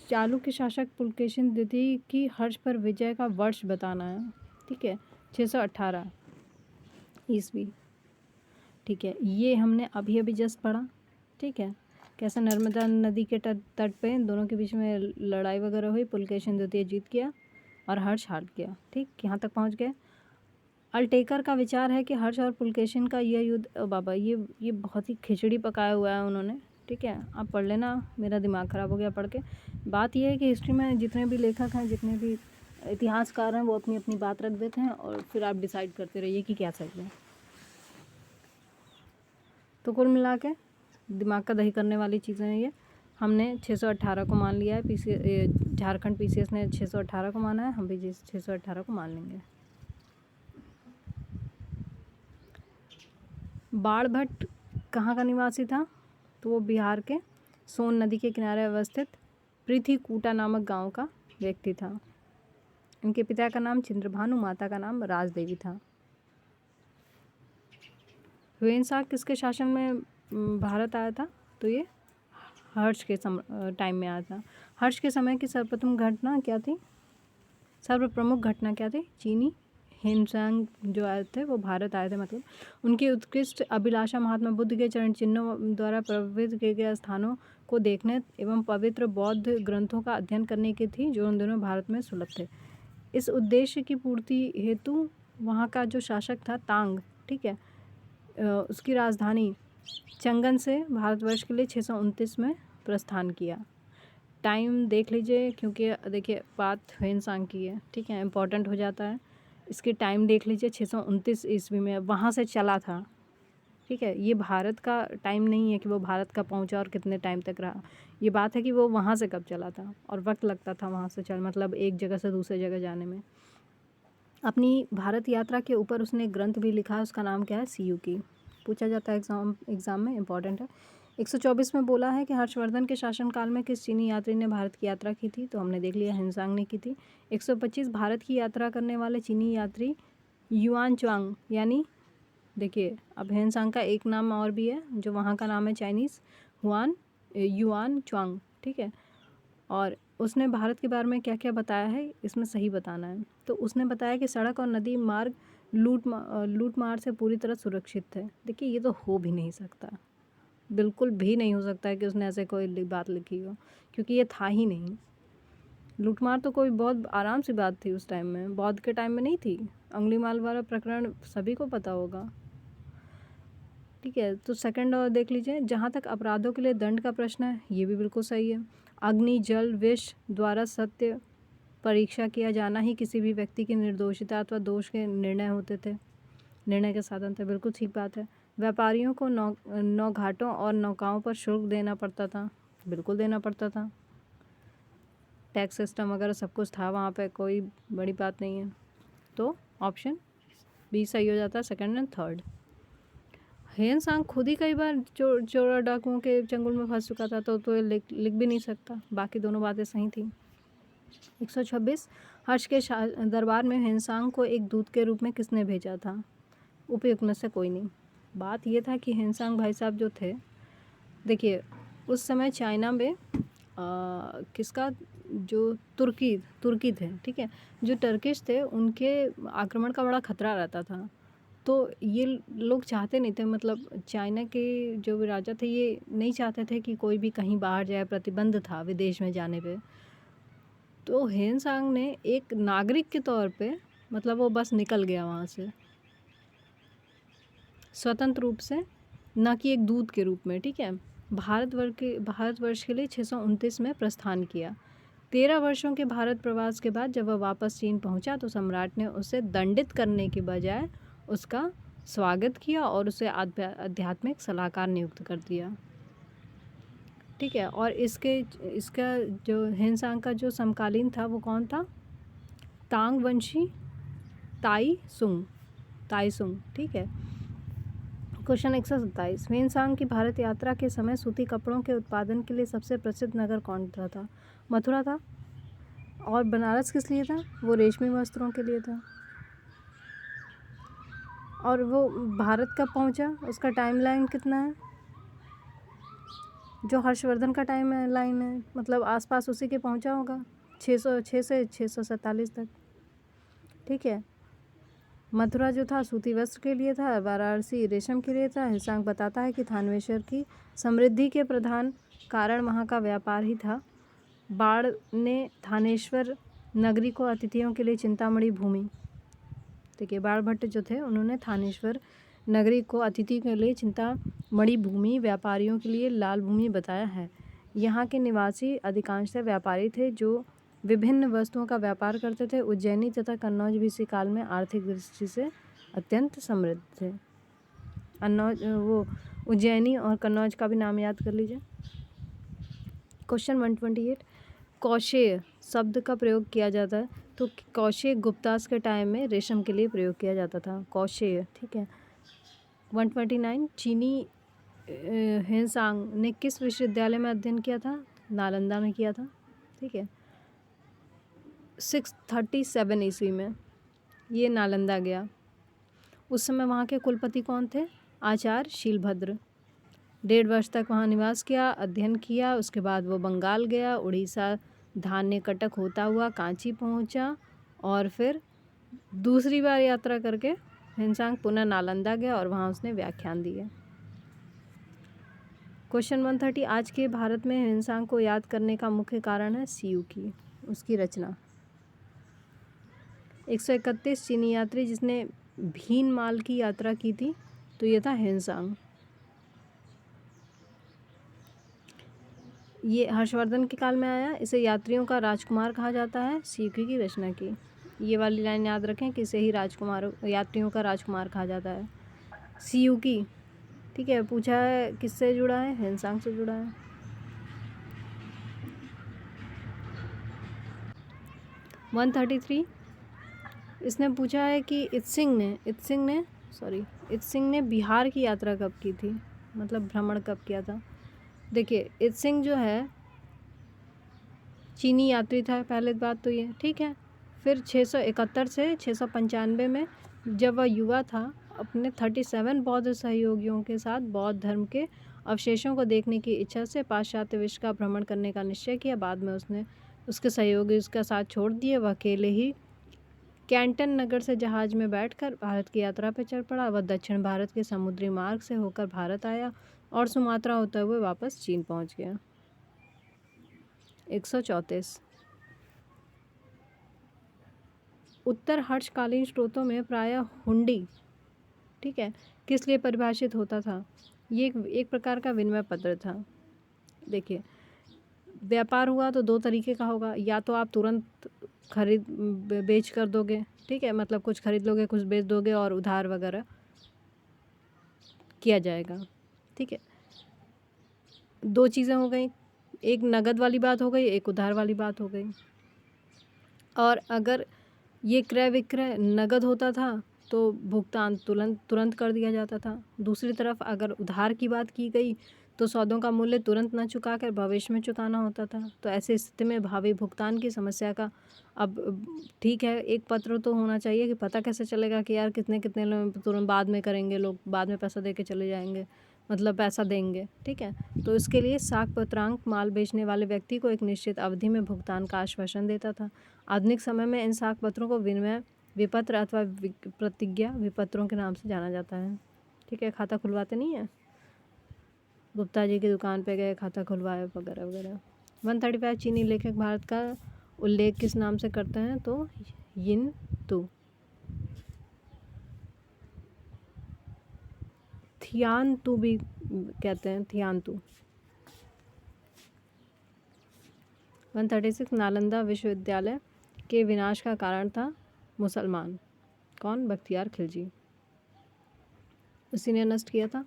चालुक्य शासक पुलकेशिन द्वितीय की हर्ष पर विजय का वर्ष बताना है, ठीक है। 618 ईस्वी, ठीक है। ये हमने अभी जस्ट पढ़ा, ठीक है। कैसे नर्मदा नदी के तट पे दोनों के बीच में लड़ाई वगैरह हुई, पुलकेशिन द्वितीय जीत गया और हर्ष हार गया, ठीक, यहाँ तक पहुँच गए। अल्टेकर का विचार है कि हर्ष और पुलकेशिन का यह युद्ध, बाबा ये बहुत ही खिचड़ी पकाया हुआ है उन्होंने, ठीक है। आप पढ़ लेना, मेरा दिमाग ख़राब हो गया पढ़ के। बात यह है कि हिस्ट्री में जितने भी लेखक हैं, जितने भी इतिहासकार हैं, वो अपनी अपनी बात रख देते हैं और फिर आप डिसाइड करते रहिए कि क्या सही है। तो कुल मिला के दिमाग का दही करने वाली चीज़ें हैं ये। हमने 618 को मान लिया है, झारखंड PCS ने 618 को माना है, हम भी 618 को मान लेंगे। बाणभट्ट कहाँ का निवासी था? तो वो बिहार के सोन नदी के किनारे अवस्थित पृथ्वीकूटा नामक गांव का व्यक्ति था। इनके पिता का नाम चंद्रभानु, माता का नाम राजदेवी था। ह्वेनसांग किसके शासन में भारत आया था? तो ये हर्ष के टाइम में आया था। हर्ष के समय की सर्वप्रथम घटना क्या थी? सर्वप्रमुख घटना क्या थी? चीनी ह्वेनसांग जो आए थे वो भारत आए थे, मतलब उनकी उत्कृष्ट अभिलाषा महात्मा बुद्ध के चरण चिन्हों द्वारा प्रभावित किए गए स्थानों को देखने एवं पवित्र बौद्ध ग्रंथों का अध्ययन करने की थी, जो उन दिनों भारत में सुलभ थे। इस उद्देश्य की पूर्ति हेतु वहाँ का जो शासक था तांग, ठीक है, उसकी राजधानी चंगन से भारतवर्ष के लिए 629 में प्रस्थान किया। टाइम देख लीजिए, क्योंकि देखिए बात ह्वेनसांग की है, ठीक है, इम्पॉर्टेंट हो जाता है। इसकी टाइम देख लीजिए, 629 ईस्वी में वहाँ से चला था, ठीक है। ये भारत का टाइम नहीं है कि वो भारत का पहुँचा और कितने टाइम तक रहा। ये बात है कि वो वहाँ से कब चला था और वक्त लगता था वहाँ से मतलब एक जगह से दूसरे जगह जाने में। अपनी भारत यात्रा के ऊपर उसने एक ग्रंथ भी लिखा है, उसका नाम क्या है? सीयू की। पूछा जाता है एग्ज़ाम में, इंपॉर्टेंट है। 124 में बोला है कि हर्षवर्धन के शासनकाल में किस चीनी यात्री ने भारत की यात्रा की थी? तो हमने देख लिया, ह्वेनसांग ने की थी। 125 भारत की यात्रा करने वाले चीनी यात्री युआन च्वांग, यानी देखिए अब ह्वेनसांग का एक नाम और भी है, जो वहाँ का नाम है चाइनीज़ युआन च्वांग, ठीक है। और उसने भारत के बारे में क्या क्या बताया है, इसमें सही बताना है। तो उसने बताया कि सड़क और नदी मार्ग लूटमार से पूरी तरह सुरक्षित है। देखिए ये तो हो भी नहीं सकता, बिल्कुल भी नहीं हो सकता है कि उसने ऐसे कोई बात लिखी हो, क्योंकि ये था ही नहीं। लूटमार तो कोई बहुत आराम सी बात थी उस टाइम में, बौद्ध के टाइम में नहीं थी। अंगुलीमाल वाला प्रकरण सभी को पता होगा, ठीक है। तो सेकंड और देख लीजिए, जहाँ तक अपराधों के लिए दंड का प्रश्न है, ये भी बिल्कुल सही है। अग्नि जल विष द्वारा सत्य परीक्षा किया जाना ही किसी भी व्यक्ति की निर्दोषिता अथवा दोष के निर्णय के साधन थे, बिल्कुल ठीक बात है। व्यापारियों को नौ घाटों और नौकाओं पर शुल्क देना पड़ता था, बिल्कुल देना पड़ता था। टैक्स सिस्टम वगैरह सब कुछ था वहाँ पे, कोई बड़ी बात नहीं है। तो ऑप्शन बी सही हो जाता है, सेकंड एंड थर्ड। ह्वेनसांग खुद ही कई बार चोर डाकुओं के चंगुल में फंस चुका था, तो ये लिख भी नहीं सकता। बाकी दोनों बातें सही थी। 126 हर्ष के दरबार में ह्वेनसांग को एक दूत के रूप में किसने भेजा था? उपयुक्त में से कोई नहीं। बात ये था कि ह्वेनसांग भाई साहब जो थे, देखिए उस समय चाइना में किसका, जो तुर्की थे, ठीक है, जो टर्किश थे, उनके आक्रमण का बड़ा खतरा रहता था। तो ये लोग चाहते नहीं थे, मतलब चाइना के जो राजा थे ये नहीं चाहते थे कि कोई भी कहीं बाहर जाए, प्रतिबंध था विदेश में जाने पे। तो ह्वेनसांग ने एक नागरिक के तौर पे, मतलब वो बस निकल गया वहाँ से स्वतंत्र रूप से, न कि एक दूत के रूप में, ठीक है। भारतवर्ष के लिए 629 में प्रस्थान किया। 13 वर्षों के भारत प्रवास के बाद जब वह वापस चीन पहुंचा तो सम्राट ने उसे दंडित करने के बजाय उसका स्वागत किया और उसे आध्यात्मिक सलाहकार नियुक्त कर दिया, ठीक है। और इसका जो ह्वेनसांग का जो समकालीन था वो कौन था? तांग वंशी ताई सुंग, ठीक है। क्वेश्चन 127, ह्वेनसांग की भारत यात्रा के समय सूती कपड़ों के उत्पादन के लिए सबसे प्रसिद्ध नगर कौन सा था? मथुरा था। और बनारस किस लिए था? वो रेशमी वस्त्रों के लिए था। और वो भारत कब पहुंचा, उसका टाइमलाइन कितना है? जो हर्षवर्धन का टाइम लाइन है, मतलब आसपास उसी के पहुंचा होगा, 606 से 647 तक, ठीक है। मथुरा जो था सूती वस्त्र के लिए था, वाराणसी रेशम के लिए था। ह्वेनसांग बताता है कि थानेश्वर की समृद्धि के प्रधान कारण वहाँ का व्यापार ही था। बाढ़ ने थानेश्वर नगरी को अतिथियों के लिए चिंतामणि भूमि, देखिए बाण भट्ट जो थे उन्होंने थानेश्वर नगरी को अतिथि के लिए चिंतामणि भूमि, व्यापारियों के लिए लाल भूमि बताया है। यहाँ के निवासी अधिकांशतः व्यापारी थे जो विभिन्न वस्तुओं का व्यापार करते थे। उज्जैनी तथा कन्नौज भी इसी काल में आर्थिक दृष्टि से अत्यंत समृद्ध थे। उज्जैनी और कन्नौज का भी नाम याद कर लीजिए। क्वेश्चन 128, कौशेय शब्द का प्रयोग किया जाता है, तो कौशेय गुप्तास के टाइम में रेशम के लिए प्रयोग किया जाता था, कौशेय, ठीक है। 129, चीनी ह्वेनसांग ने किस विश्वविद्यालय में अध्ययन किया था? नालंदा में किया था, ठीक है। 637 ईस्वी में ये नालंदा गया। उस समय वहाँ के कुलपति कौन थे? आचार्य शीलभद्र। 1.5 वर्ष तक वहाँ निवास किया, अध्ययन किया। उसके बाद वो बंगाल गया, उड़ीसा धान्य कटक होता हुआ कांची पहुँचा और फिर दूसरी बार यात्रा करके हिमसांग पुनः नालंदा गया और वहाँ उसने व्याख्यान दिए। क्वेश्चन 130, आज के भारत में हिमसांग को याद करने का मुख्य कारण है सीयू की उसकी रचना। 131 चीनी यात्री जिसने भीनमाल की यात्रा की थी, तो ये था हिमसांग। ये हर्षवर्धन के काल में आया। इसे यात्रियों का राजकुमार कहा जाता है। सीयू की रचना की। ये वाली लाइन याद रखें कि इसे ही यात्रियों का राजकुमार कहा जाता है। सीयू की, ठीक है। पूछा है किससे जुड़ा है, हिमसांग से जुड़ा है। वन 133, इसने पूछा है कि इत्सिंग ने बिहार की यात्रा कब की थी, मतलब भ्रमण कब किया था। देखिए, इत्सिंग जो है चीनी यात्री था, पहले बात तो ये, ठीक है। फिर 671 से 695 में जब वह युवा था, अपने 37 बौद्ध सहयोगियों के साथ बौद्ध धर्म के अवशेषों को देखने की इच्छा से पाश्चात्य विश्व का भ्रमण करने का निश्चय किया। बाद में उसने उसके सहयोगी उसका साथ छोड़ दिए। वह अकेले ही कैंटन नगर से जहाज में बैठकर भारत की यात्रा पर चल पड़ा। वह दक्षिण भारत के समुद्री मार्ग से होकर भारत आया और सुमात्रा होते हुए वापस चीन पहुंच गया। 134, उत्तर हर्षकालीन स्रोतों में प्रायः हुंडी, ठीक है, किस लिए परिभाषित होता था। ये एक प्रकार का विनिमय पत्र था। देखिए, व्यापार हुआ तो 2 तरीके का होगा, या तो आप तुरंत खरीद बेच कर दोगे, ठीक है, मतलब कुछ खरीद लोगे, कुछ बेच दोगे और उधार वगैरह किया जाएगा, ठीक है। 2 चीज़ें हो गई, एक नगद वाली बात हो गई, एक उधार वाली बात हो गई। और अगर ये क्रय विक्रय नगद होता था तो भुगतान तुरंत कर दिया जाता था। दूसरी तरफ अगर उधार की बात की गई तो सौदों का मूल्य तुरंत न चुकाकर भविष्य में चुकाना होता था। तो ऐसी स्थिति में भावी भुगतान की समस्या का, अब ठीक है, एक पत्र तो होना चाहिए कि पता कैसे चलेगा कि यार कितने लोग तुरंत बाद में करेंगे, लोग बाद में पैसा दे के चले जाएंगे, मतलब पैसा देंगे, ठीक है। तो इसके लिए साख पत्रांक माल बेचने वाले व्यक्ति को एक निश्चित अवधि में भुगतान का आश्वासन देता था। आधुनिक समय में इन साख पत्रों को विनिमय विपत्र अथवा प्रतिज्ञा विपत्रों के नाम से जाना जाता है, ठीक है। खाता खुलवाते नहीं है, गुप्ता जी की दुकान पे गए, खाता खुलवाया वगैरह वगैरह। 135, चीनी लेखक भारत का उल्लेख किस नाम से करते हैं, तो यिन तू। थियान तू भी कहते हैं, थियान तू। 136, नालंदा विश्वविद्यालय के विनाश का कारण था मुसलमान। कौन, बख्तियार खिलजी, उसी ने नष्ट किया था।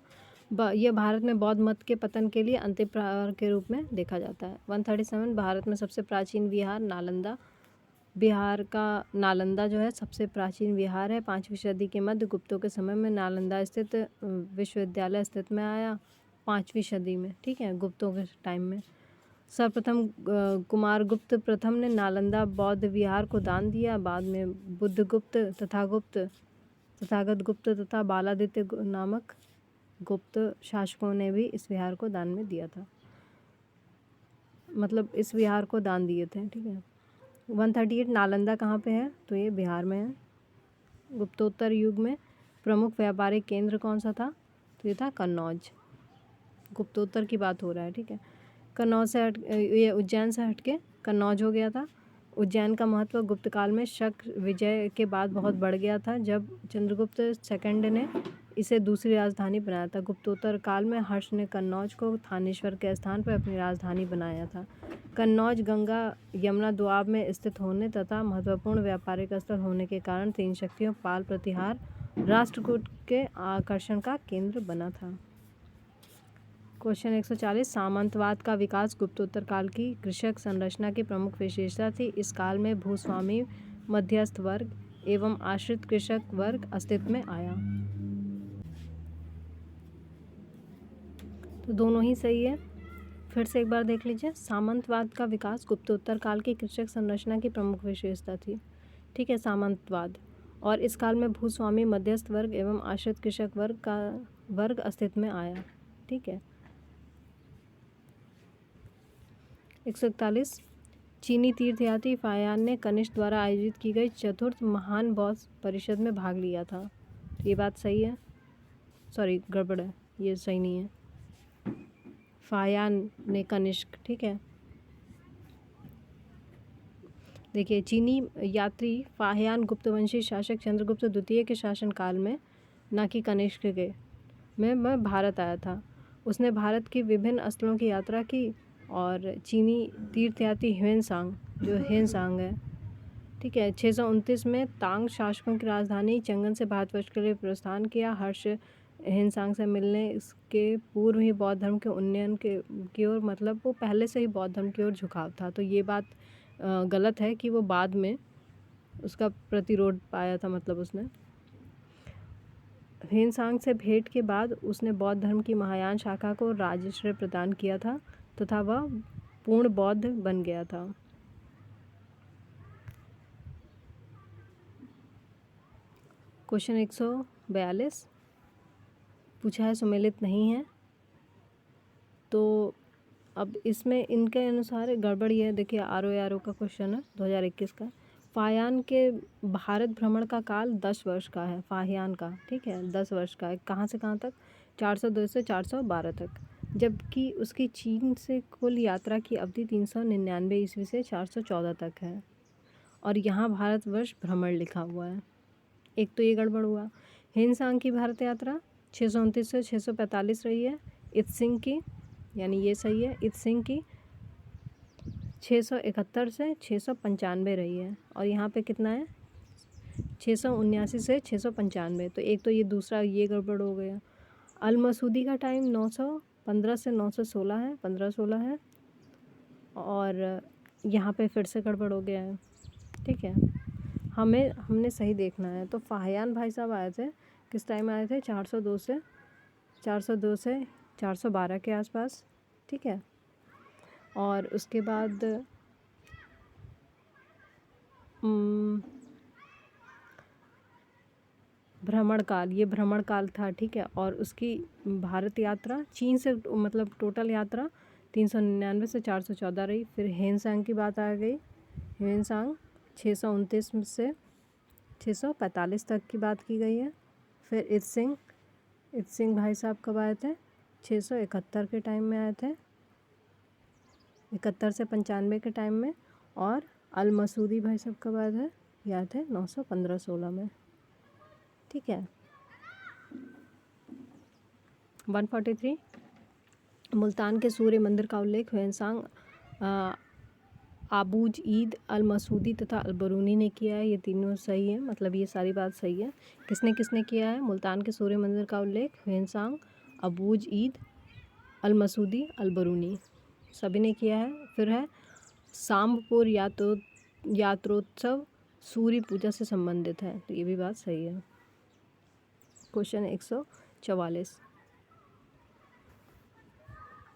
यह भारत में बौद्ध मत के पतन के लिए अंतिम प्रहार के रूप में देखा जाता है। 137, भारत में सबसे प्राचीन विहार नालंदा। बिहार का नालंदा जो है सबसे प्राचीन विहार है। 5वीं सदी के मध्य गुप्तों के समय में नालंदा स्थित विश्वविद्यालय अस्तित्व में आया, 5वीं सदी में, ठीक है, गुप्तों के टाइम में। सर्वप्रथम कुमार गुप्त प्रथम ने नालंदा बौद्ध विहार को दान दिया। बाद में बुद्धगुप्त, तथागत गुप्त तथा बालादित्य नामक गुप्त शासकों ने भी इस विहार को दान में दिया था, मतलब इस विहार को दान दिए थे, ठीक है। 138, नालंदा कहाँ पे है, तो ये बिहार में है। गुप्तोत्तर युग में प्रमुख व्यापारिक केंद्र कौन सा था, तो ये था कन्नौज। गुप्तोत्तर की बात हो रहा है, ठीक है। कन्नौज से ये उज्जैन से हटके कन्नौज हो गया था। उज्जैन का महत्व गुप्त काल में शक विजय के बाद बहुत बढ़ गया था, जब चंद्रगुप्त सेकंड ने इसे दूसरी राजधानी बनाया था। गुप्तोत्तर काल में हर्ष ने कन्नौज को थानेश्वर के स्थान पर अपनी राजधानी बनाया था। कन्नौज गंगा यमुना दोआब में स्थित होने तथा महत्वपूर्ण व्यापारिक स्थल होने के कारण 3 शक्तियों पाल प्रतिहार राष्ट्रकूट के आकर्षण का केंद्र बना था। क्वेश्चन 140, सामंतवाद का विकास गुप्तोत्तर काल की कृषक संरचना की प्रमुख विशेषता थी। इस काल में भूस्वामी, मध्यस्थ वर्ग एवं आश्रित कृषक वर्ग अस्तित्व में आया। तो दोनों ही सही है। फिर से एक बार देख लीजिए, सामंतवाद का विकास गुप्तोत्तर काल की कृषक संरचना की प्रमुख विशेषता थी, ठीक है, सामंतवाद। और इस काल में भूस्वामी, मध्यस्थ वर्ग एवं आश्रित कृषक वर्ग का वर्ग अस्तित्व में आया। ठीक है। 141 चीनी तीर्थयात्री फाहियान ने कनिष्क द्वारा आयोजित की गई चतुर्थ महान बौद्ध परिषद में भाग लिया था। ये बात सही है, सॉरी गड़बड़ है, ये सही नहीं है। फाहियान ने कनिष्क, ठीक है। देखिए, चीनी यात्री फाहियान गुप्तवंशी शासक चंद्रगुप्त द्वितीय के शासनकाल में, ना कि कनिष्क के में भारत आया था। उसने भारत की विभिन्न स्थलों की यात्रा की और चीनी तीर्थयात्री ह्वेनसांग, जो ह्वेनसांग है, ठीक है, 629 में तांग शासकों की राजधानी चंगन से भारतवर्ष के लिए प्रस्थान किया। हर्ष ह्वेनसांग से मिलने इसके पूर्व ही बौद्ध धर्म के उन्नयन की ओर, मतलब वो पहले से ही बौद्ध धर्म की ओर झुकाव था। तो ये बात गलत है कि वो बाद में उसका प्रतिरोध पाया था, मतलब उसने। ह्वेनसांग से भेंट के बाद उसने बौद्ध धर्म की महायान शाखा को राजाश्रय प्रदान किया था तथा वह पूर्ण बौद्ध बन गया था। क्वेश्चन 142 पूछा है, सुमेलित नहीं है। तो अब इसमें इनके अनुसार गड़बड़ ये है, देखिए आरओ का क्वेश्चन है 2021 का। फाहियान के भारत भ्रमण का काल 10 वर्ष का है, फाहियान का, ठीक है, 10 वर्ष का है। कहाँ से कहाँ तक? 402 से 412 तक। जबकि उसकी चीन से कुल यात्रा की अवधि 399 ईस्वी से 414 तक है। और यहाँ भारतवर्ष भ्रमण लिखा हुआ है, एक तो ये गड़बड़ हुआ। ह्वेनसांग की भारत यात्रा 629 से 645 रही है। इत्सिंग की, यानी ये सही है, इत्सिंग की 671 से 695 रही है। और यहाँ पे कितना है? 679 से 695। तो एक तो ये दूसरा ये गड़बड़ हो गया। अल मसूदी का टाइम 915 से 916 है, 1516 है। और यहाँ पे फिर से गड़बड़ हो गया है, ठीक है। हमने सही देखना है। तो फाहियान भाई साहब आए थे, किस टाइम आए थे? 402 से 412 के आसपास, ठीक है। और उसके बाद भ्रमण काल, ये भ्रमण काल था, ठीक है। और उसकी भारत यात्रा चीन से, मतलब टोटल यात्रा 399 से 414 रही। फिर ह्वेनसांग की बात आ गई। ह्वेनसांग 629 से 645 तक की बात की गई है। फिर इत्सिंग भाई साहब कब आए थे? 671 के टाइम में आए थे, 71 से 95 के टाइम में। और अल मसूदी भाई साहब कब आए थे? ये आए थे 915-16 में, ठीक है। 143 मुल्तान के सूर्य मंदिर का उल्लेख ह्वेनसांग, आबूज ईद, अल मसूदी तथा अल बरूनी ने किया है। ये तीनों सही है, मतलब ये सारी बात सही है। किसने किसने किया है मुल्तान के सूर्य मंदिर का उल्लेख? ह्वेनसांग, आबूज ईद, अल मसूदी, अल बरूनी, सभी ने किया है। फिर है सांबपुर यात्रोत्सव सूर्य पूजा से संबंधित है, तो ये भी बात सही है। क्वेश्चन 144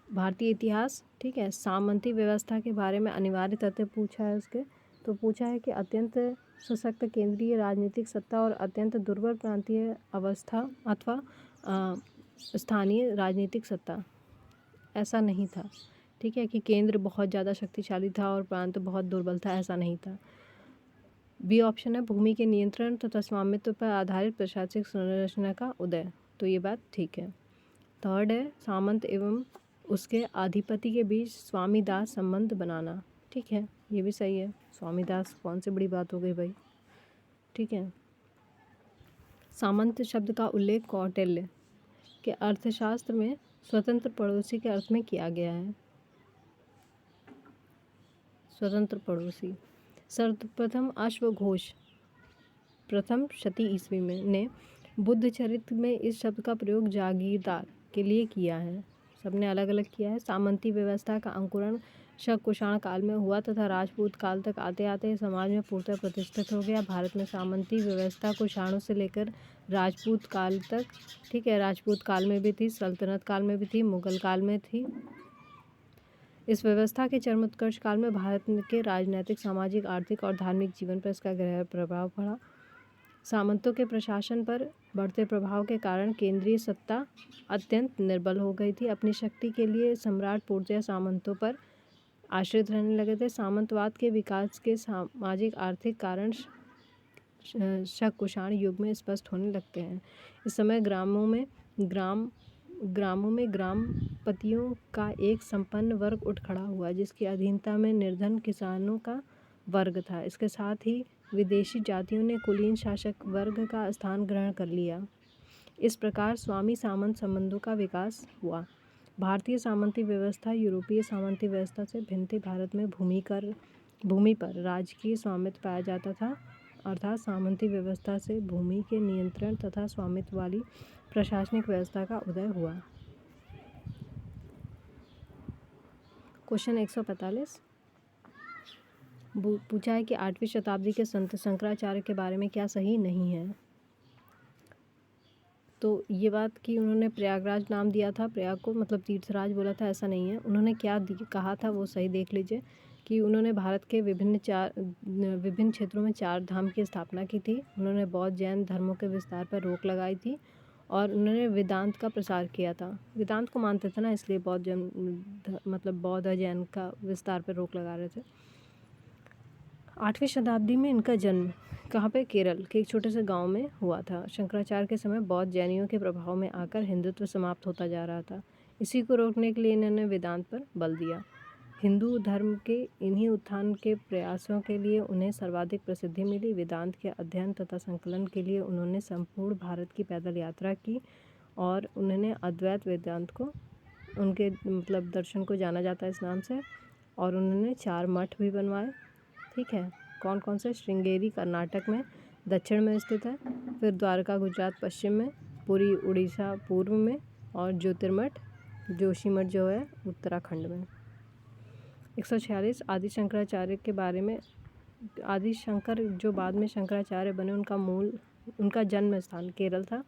भारतीय इतिहास, ठीक है, सामंती व्यवस्था के बारे में अनिवार्य तथ्य पूछा है उसके। तो पूछा है कि अत्यंत सशक्त केंद्रीय राजनीतिक सत्ता और अत्यंत दुर्बल प्रांतीय अवस्था अथवा स्थानीय राजनीतिक सत्ता, ऐसा नहीं था, ठीक है, कि केंद्र बहुत ज़्यादा शक्तिशाली था और प्रांत बहुत दुर्बल था, ऐसा नहीं था। बी ऑप्शन है भूमि के नियंत्रण तथा स्वामित्व पर आधारित प्रशासनिक संरचना का उदय, तो ये बात ठीक है। थर्ड है सामंत एवं उसके अधिपति के बीच स्वामी दास संबंध बनाना, ठीक है, ये भी सही है। स्वामी दास कौन सी बड़ी बात हो गई भाई, ठीक है। सामंत शब्द का उल्लेख कौटिल्य के अर्थशास्त्र में स्वतंत्र पड़ोसी के अर्थ में किया गया है। स्वतंत्र पड़ोसी। सर्वप्रथम अश्वघोष प्रथम शती ईस्वी में ने बुद्ध चरित्र में इस शब्द का प्रयोग जागीरदार के लिए किया है। सबने अलग अलग किया है। सामंती व्यवस्था का अंकुरण शक कुषाण काल में हुआ तथा राजपूत काल तक आते आते समाज में पूर्णतः प्रतिष्ठित हो गया। भारत में सामंती व्यवस्था कुषाणों से लेकर राजपूत काल तक, ठीक है, राजपूत काल में भी थी, सल्तनत काल में भी थी, मुगल काल में थी। इस व्यवस्था के चरमोत्कर्ष काल में भारत के राजनैतिक, सामाजिक, आर्थिक और धार्मिक जीवन पर इसका गहरा प्रभाव पड़ा। सामंतों के प्रशासन पर बढ़ते प्रभाव के कारण केंद्रीय सत्ता अत्यंत निर्बल हो गई थी। अपनी शक्ति के लिए सम्राट पूर्णतः सामंतों पर आश्रित रहने लगे थे। सामंतवाद के विकास के सामाजिक आर्थिक कारण शक कुषाण युग में स्पष्ट होने लगते हैं। इस समय ग्रामों में ग्रामपतियों का एक संपन्न वर्ग उठ खड़ा हुआ, जिसकी अधीनता में निर्धन किसानों का वर्ग था। इसके साथ ही विदेशी जातियों ने कुलीन शासक वर्ग का स्थान ग्रहण कर लिया। इस प्रकार स्वामी सामंत संबंधों का विकास हुआ। भारतीय सामंती व्यवस्था यूरोपीय सामंती व्यवस्था से भिन्न थी। भारत में भूमि पर राजकीय स्वामित्व पाया जाता था, अर्थात सामंती व्यवस्था से भूमि के नियंत्रण तथा स्वामित्व वाली प्रशासनिक व्यवस्था का उदय हुआ। क्वेश्चन 145 पूछा है कि 8वीं शताब्दी के संत शंकराचार्य के बारे में क्या सही नहीं है। तो ये बात कि उन्होंने प्रयागराज नाम दिया था, प्रयाग को मतलब तीर्थराज बोला था, ऐसा नहीं है। उन्होंने क्या कहा था वो सही देख लीजिए कि उन्होंने भारत के विभिन्न क्षेत्रों में 4 धाम की स्थापना की थी। उन्होंने बौद्ध जैन धर्मों के विस्तार पर रोक लगाई थी और उन्होंने वेदांत का प्रसार किया था। वेदांत को मानते थे ना, इसलिए बौद्ध जैन का विस्तार पर रोक लगा रहे थे। 8वीं शताब्दी में इनका जन्म कहाँ पे? केरल के एक छोटे से गांव में हुआ था। शंकराचार्य के समय बौद्ध जैनियों के प्रभाव में आकर हिंदुत्व समाप्त होता जा रहा था। इसी को रोकने के लिए इन्होंने वेदांत पर बल दिया। हिंदू धर्म के इन्हीं उत्थान के प्रयासों के लिए उन्हें सर्वाधिक प्रसिद्धि मिली। वेदांत के अध्ययन तथा संकलन के लिए उन्होंने संपूर्ण भारत की पैदल यात्रा की और उन्होंने अद्वैत वेदांत को उनके दर्शन को जाना जाता है इस नाम से। और उन्होंने 4 मठ भी बनवाए। ठीक है, कौन कौन से? श्रृंगेरी कर्नाटक में दक्षिण में स्थित है, फिर द्वारका गुजरात पश्चिम में, पुरी उड़ीसा पूर्व में और ज्योतिर्मठ जोशीमठ जो है उत्तराखंड में। 146 आदि शंकराचार्य के बारे में। आदि शंकर जो बाद में शंकराचार्य बने उनका जन्म स्थान केरल था।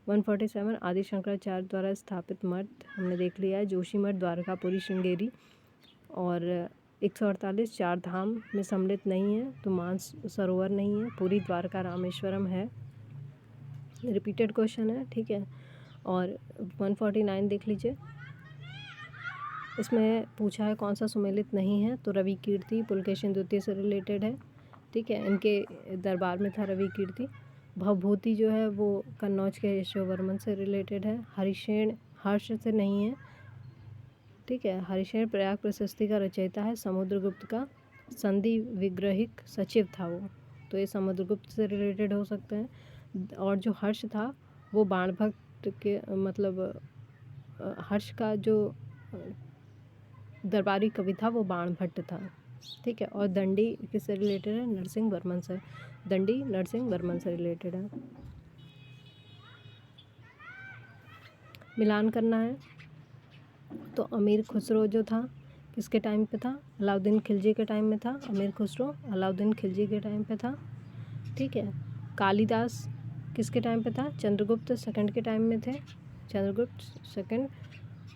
147 आदि शंकराचार्य द्वारा स्थापित मठ हमने देख लिया है, जोशीमठ, द्वारकापुरी, श्रृंगेरी। और 148 4 धाम में सम्मिलित नहीं है, तो मानस सरोवर नहीं है, पूरी द्वारका रामेश्वरम है। रिपीटेड क्वेश्चन है, ठीक है। और 149 देख लीजिए, इसमें पूछा है कौन सा सुमेलित नहीं है, तो रवि कीर्ति पुलकेशिन द्वितीय से रिलेटेड है। ठीक है, इनके दरबार में था रवि कीर्ति। भवभूति जो है वो कन्नौज के यशोवर्मन से रिलेटेड है। हरिशेन हर्ष से नहीं है। ठीक है, हरिशेन प्रयाग प्रशस्ति का रचयिता है, समुद्रगुप्त का संधि विग्रहिक सचिव था वो, तो ये समुद्रगुप्त से रिलेटेड हो सकते हैं। और जो हर्ष था वो बाणभट्ट के हर्ष का जो दरबारी कवि था वो बाणभट्ट था। ठीक है, और दंडी किससे रिलेटेड है? नरसिंह वर्मन से। दंडी नरसिंह वर्मन से रिलेटेड है। मिलान करना है, तो अमीर खुसरो जो था किसके टाइम पे था? अलाउद्दीन खिलजी के टाइम में था। अमीर खुसरो अलाउद्दीन खिलजी के टाइम पे था। ठीक है, कालिदास किसके टाइम पे था? चंद्रगुप्त सेकंड के टाइम में थे, चंद्रगुप्त सेकंड।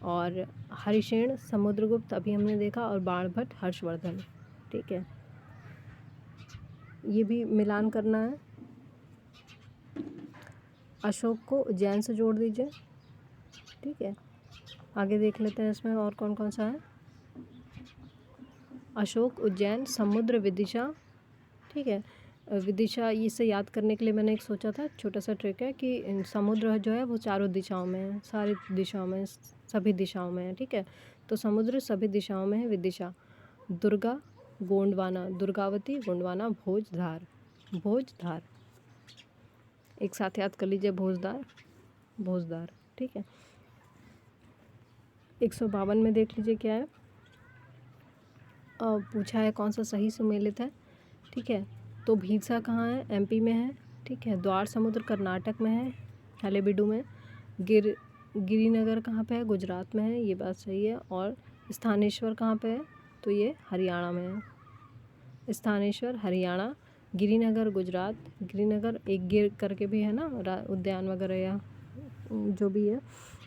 और हरिशेन समुद्रगुप्त अभी हमने देखा, और बाणभट्ट हर्षवर्धन। ठीक है, ये भी मिलान करना है। अशोक को उज्जैन से जोड़ दीजिए। ठीक है, आगे देख लेते हैं इसमें और कौन कौन सा है। अशोक, उज्जैन, समुद्र, विदिशा। ठीक है, विदिशा इसे याद करने के लिए मैंने एक सोचा था, छोटा सा ट्रिक है कि समुद्र जो है वो चारों दिशाओं में है, सारी दिशाओं में, सभी दिशाओं में है। ठीक है, तो समुद्र सभी दिशाओं में है। विदिशा, दुर्गा, गोंडवाना, दुर्गावती, गोंडवाना, भोजधार, भोजधार एक साथ याद कर लीजिए, भोजदार, भोजदार। ठीक है, 152 में देख लीजिए क्या है। पूछा है कौन सा सही सुमेलित है। ठीक है, तो भीलसा कहाँ है? एमपी में है। ठीक है, द्वार समुद्र कर्नाटक में है, हलेबीडु में। गिरिनगर कहाँ पे है? गुजरात में है, ये बात सही है। और स्थानेश्वर कहाँ पे है? तो ये हरियाणा में है। स्थानेश्वर हरियाणा, गिरिनगर गुजरात। गिरिनगर एक गिर करके भी है ना, उद्यान वगैरह या जो भी है,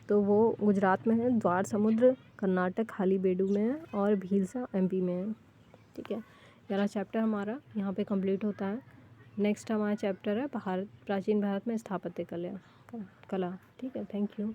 तो वो गुजरात में है। द्वार समुद्र कर्नाटक हलेबीडु में है, और भीलसा एमपी में है। ठीक है, 11 चैप्टर हमारा यहाँ पे कंप्लीट होता है। नेक्स्ट हमारा चैप्टर है भारत, प्राचीन भारत में स्थापत्य कला कला। ठीक है, थैंक यू।